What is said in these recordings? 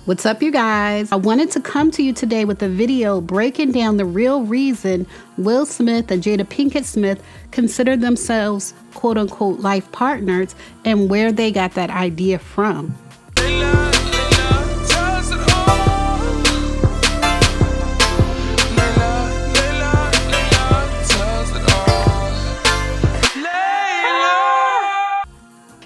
What's up, you guys? I wanted to come to you today with a video breaking down the real reason Will Smith and Jada Pinkett Smith consider themselves quote-unquote life partners and where they got that idea from.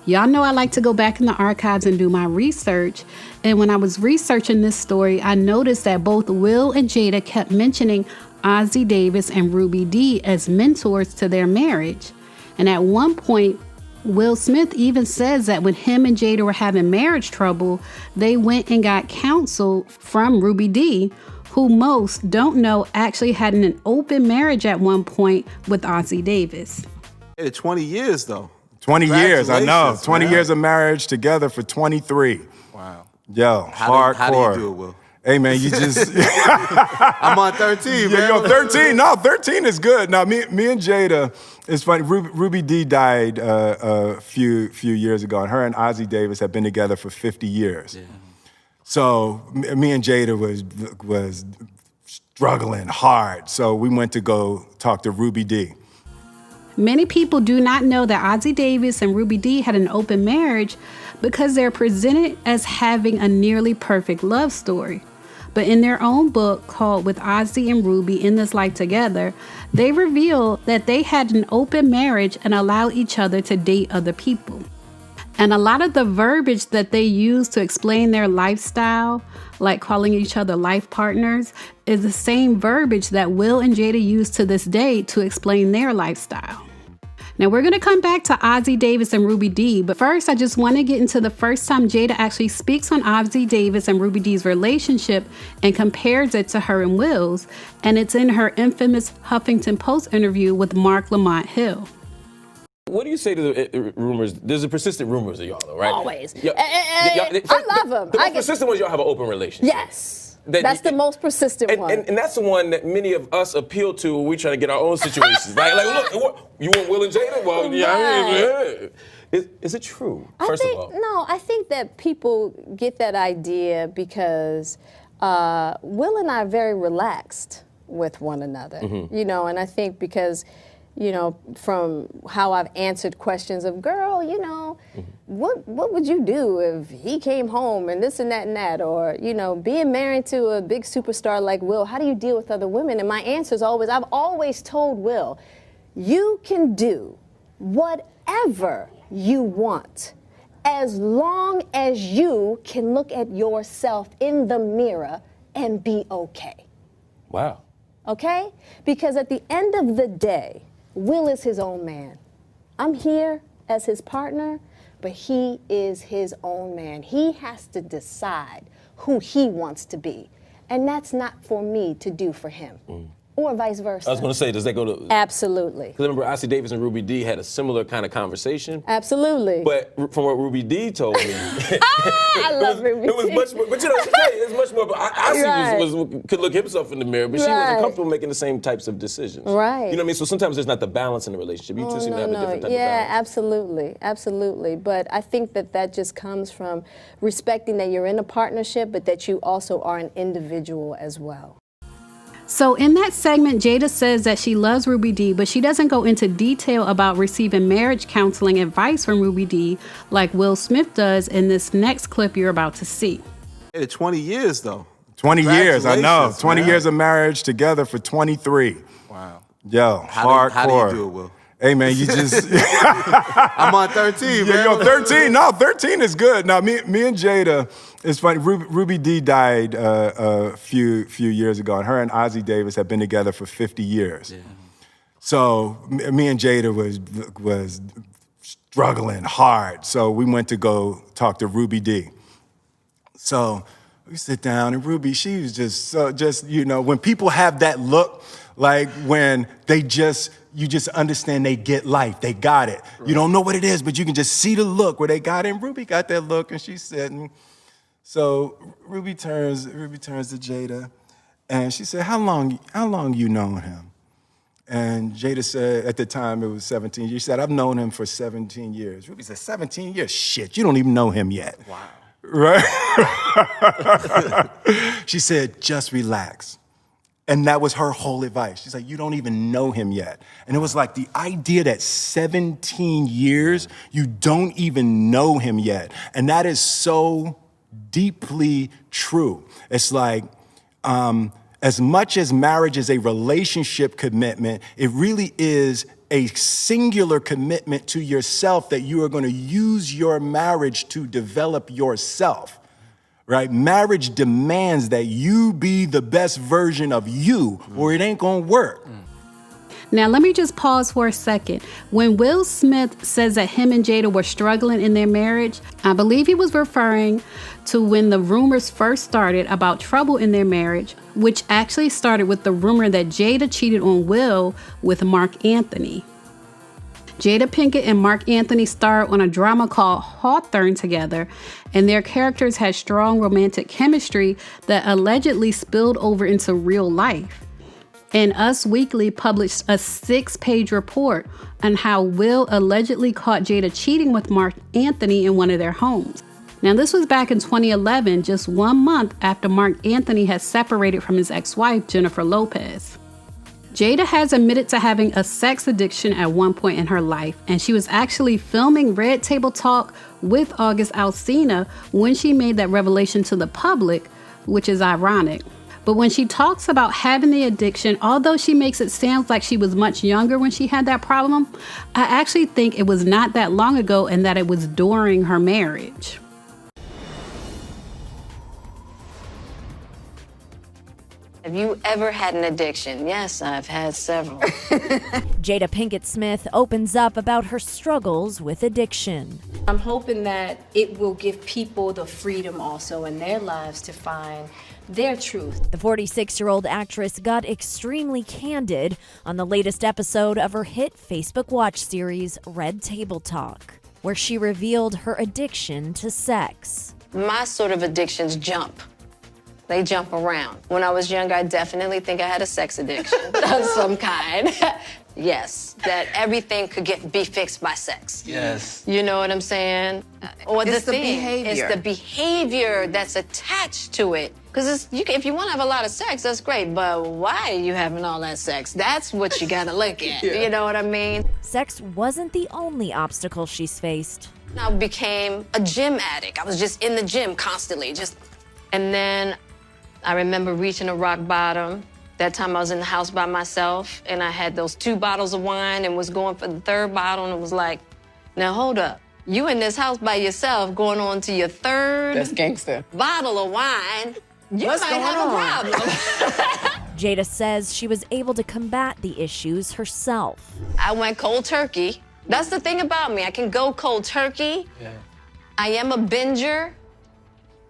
Y'all know I like to go back in the archives and do my research. And when I was researching this story, I noticed that both Will and Jada kept mentioning Ossie Davis and Ruby Dee as mentors to their marriage. And at one point, Will Smith even says that when him and Jada were having marriage trouble, they went and got counsel from Ruby Dee, who most don't know actually had an open marriage at one point with Ossie Davis. 20 years though. 20 years, I know. 20 years of marriage together for 23. Wow. Yo, hardcore. How do you do it, Will? Hey, man, you just... I'm on 13, man. Yo, 13. No, 13 is good. Now, me and Jada, it's funny, Ruby Dee died a few years ago, and her and Ossie Davis have been together for 50 years. Yeah. So me and Jada was struggling hard. So we went to go talk to Ruby Dee. Many people do not know that Ossie Davis and Ruby Dee had an open marriage because they're presented as having a nearly perfect love story. But in their own book called With Ossie and Ruby in This Life Together, they reveal that they had an open marriage and allowed each other to date other people. And a lot of the verbiage that they use to explain their lifestyle, like calling each other life partners, is the same verbiage that Will and Jada use to this day to explain their lifestyle. Now, we're going to come back to Ossie Davis and Ruby Dee, but first I just want to get into the first time Jada actually speaks on Ossie Davis and Ruby Dee's relationship and compares it to her and Will's, and it's in her infamous Huffington Post interview with Mark Lamont Hill. What do you say to the rumors? There's a persistent rumors of y'all, though, right? Always. I love them. The most persistent ones, y'all have an open relationship. Yes. That's the most persistent one. And that's the one that many of us appeal to when we try to get our own situations. Right? Like, look, you want Will and Jada? Well, yeah. Is it true, first of all? No, I think that people get that idea because Will and I are very relaxed with one another. Mm-hmm. You know, and I think because, you know, from how I've answered questions of, girl, you know, what would you do if he came home and this and that, or, you know, being married to a big superstar like Will, how do you deal with other women? And my answer is always, I've always told Will, you can do whatever you want as long as you can look at yourself in the mirror and be okay. Wow. Okay? Because at the end of the day, Will is his own man. I'm here as his partner, but he is his own man. He has to decide who he wants to be. And that's not for me to do for him. Or vice versa. I was going to say, does that go to... Absolutely. Because I remember Ossie Davis and Ruby Dee had a similar kind of conversation. Absolutely. But from what Ruby Dee told me... I love Ruby Dee. It was much more... But you know, she tell you, it's much more... Ossie could look himself in the mirror, but she wasn't comfortable making the same types of decisions. Right. You know what I mean? So sometimes there's not the balance in the relationship. You two seem to have a different type of balance. Yeah, absolutely. Absolutely. But I think that just comes from respecting that you're in a partnership, but that you also are an individual as well. So in that segment, Jada says that she loves Ruby Dee, but she doesn't go into detail about receiving marriage counseling advice from Ruby Dee like Will Smith does in this next clip you're about to see. 20 years though. 20 years, I know. 20 years of marriage together for 23. Wow. Yo, hardcore. How do you do it, Will? Hey, man, you just... I'm on 13, man. Yo, 13. No, 13 is good. Now, me and Jada, it's funny, Ruby Dee died a few years ago, and her and Ossie Davis have been together for 50 years. Yeah. So me and Jada was struggling hard. So we went to go talk to Ruby Dee. So we sit down, and Ruby, she was just you know, when people have that look, like when you just understand they get life, they got it. Right. You don't know what it is, but you can just see the look where they got it. And Ruby got that look, and she's sitting. So Ruby turns to Jada, and she said, how long you known him? And Jada said, at the time it was 17 years. She said, I've known him for 17 years. Ruby said, 17 years? Shit, you don't even know him yet. Wow. right? She said, just relax. And that was her whole advice. She's like, you don't even know him yet. And it was like the idea that 17 years, you don't even know him yet. And that is so deeply true. It's like, as much as marriage is a relationship commitment, it really is a singular commitment to yourself that you are going to use your marriage to develop yourself. Right? Marriage demands that you be the best version of you, or it ain't gonna work. Now, let me just pause for a second. When Will Smith says that him and Jada were struggling in their marriage, I believe he was referring to when the rumors first started about trouble in their marriage, which actually started with the rumor that Jada cheated on Will with Mark Anthony. Jada Pinkett and Mark Anthony starred on a drama called Hawthorne together, and their characters had strong romantic chemistry that allegedly spilled over into real life. And Us Weekly published a 6-page report on how Will allegedly caught Jada cheating with Mark Anthony in one of their homes. Now, this was back in 2011, just 1 month after Mark Anthony had separated from his ex-wife, Jennifer Lopez. Jada has admitted to having a sex addiction at one point in her life, and she was actually filming Red Table Talk with August Alsina when she made that revelation to the public, which is ironic. But when she talks about having the addiction, although she makes it sound like she was much younger when she had that problem, I actually think it was not that long ago and that it was during her marriage. Have you ever had an addiction? Yes, I've had several. Jada Pinkett Smith opens up about her struggles with addiction. I'm hoping that it will give people the freedom also in their lives to find their truth. The 46-year-old actress got extremely candid on the latest episode of her hit Facebook Watch series, Red Table Talk, where she revealed her addiction to sex. My sort of addictions jump. They jump around. When I was young, I definitely think I had a sex addiction of some kind. Yes, that everything could be fixed by sex. Yes. You know what I'm saying? Or It's the thing. behavior. It's the behavior that's attached to it. Because if you want to have a lot of sex, that's great. But why are you having all that sex? That's what you got to look at. Yeah. You know what I mean? Sex wasn't the only obstacle she's faced. I became a gym addict. I was just in the gym constantly. And then I remember reaching a rock bottom. That time I was in the house by myself, and I had those 2 bottles of wine and was going for the 3rd bottle, and it was like, now hold up. You in this house by yourself going on to your 3rd That's gangster. bottle of wine. You What's might going have on? a problem. Jada says she was able to combat the issues herself. I went cold turkey. That's the thing about me. I can go cold turkey. Yeah. I am a binger,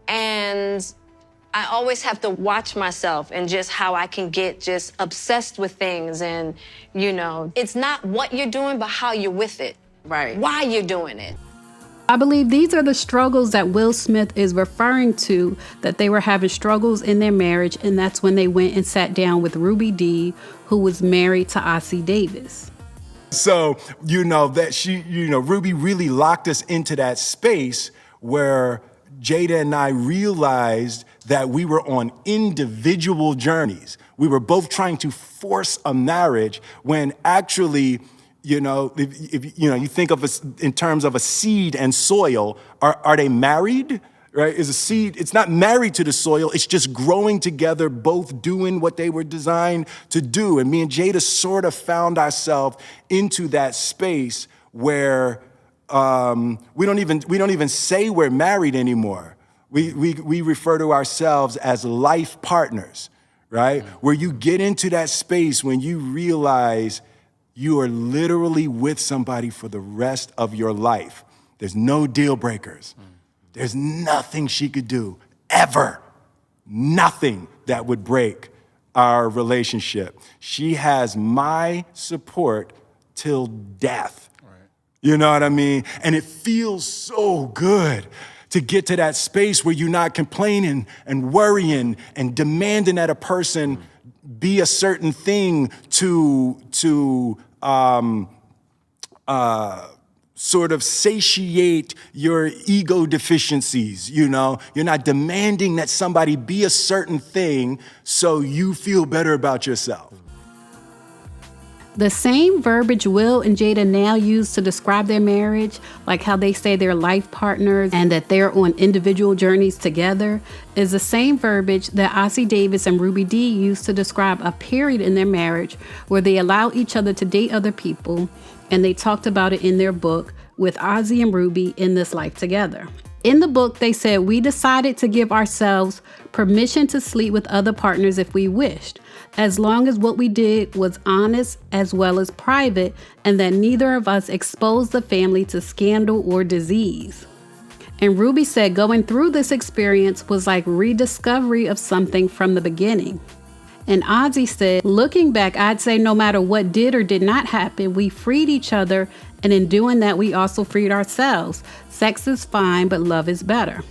and I always have to watch myself and just how I can get just obsessed with things. And, you know, it's not what you're doing, but how you're with it. Right. Why you're doing it. I believe these are the struggles that Will Smith is referring to, that they were having struggles in their marriage, and that's when they went and sat down with Ruby Dee, who was married to Ossie Davis. So, Ruby really locked us into that space where Jada and I realized that we were on individual journeys. We were both trying to force a marriage when actually, if you think of us in terms of a seed and soil, are they married? Right? Is a seed, it's not married to the soil, it's just growing together, both doing what they were designed to do. And me and Jada sort of found ourselves into that space where we don't even say we're married anymore. We refer to ourselves as life partners, right? Where you get into that space when you realize you are literally with somebody for the rest of your life. There's no deal breakers. There's nothing she could do, ever. Nothing that would break our relationship. She has my support till death. You know what I mean? And it feels so good to get to that space where you're not complaining and worrying and demanding that a person be a certain thing to sort of satiate your ego deficiencies, you know? You're not demanding that somebody be a certain thing so you feel better about yourself. The same verbiage Will and Jada now use to describe their marriage, like how they say they're life partners and that they're on individual journeys together, is the same verbiage that Ossie Davis and Ruby Dee used to describe a period in their marriage where they allow each other to date other people, and they talked about it in their book, With Ossie and Ruby in This Life Together. In the book, they said, we decided to give ourselves permission to sleep with other partners if we wished, as long as what we did was honest as well as private, and that neither of us exposed the family to scandal or disease. And Ruby said going through this experience was like rediscovery of something from the beginning. And Ossie said, looking back, I'd say no matter what did or did not happen, we freed each other, and in doing that, we also freed ourselves. Sex is fine, but love is better.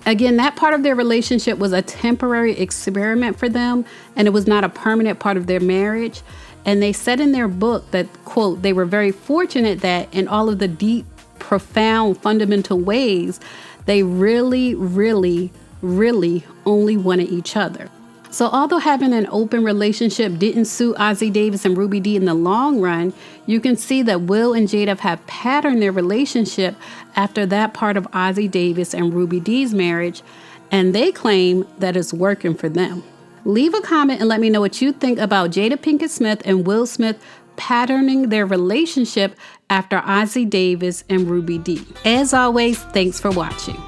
Again, that part of their relationship was a temporary experiment for them, and it was not a permanent part of their marriage. And they said in their book that, quote, they were very fortunate that in all of the deep, profound, fundamental ways, they really, really, really only wanted each other. So although having an open relationship didn't suit Ossie Davis and Ruby Dee in the long run, you can see that Will and Jada have patterned their relationship after that part of Ossie Davis and Ruby Dee's marriage, and they claim that it's working for them. Leave a comment and let me know what you think about Jada Pinkett Smith and Will Smith patterning their relationship after Ossie Davis and Ruby Dee. As always, thanks for watching.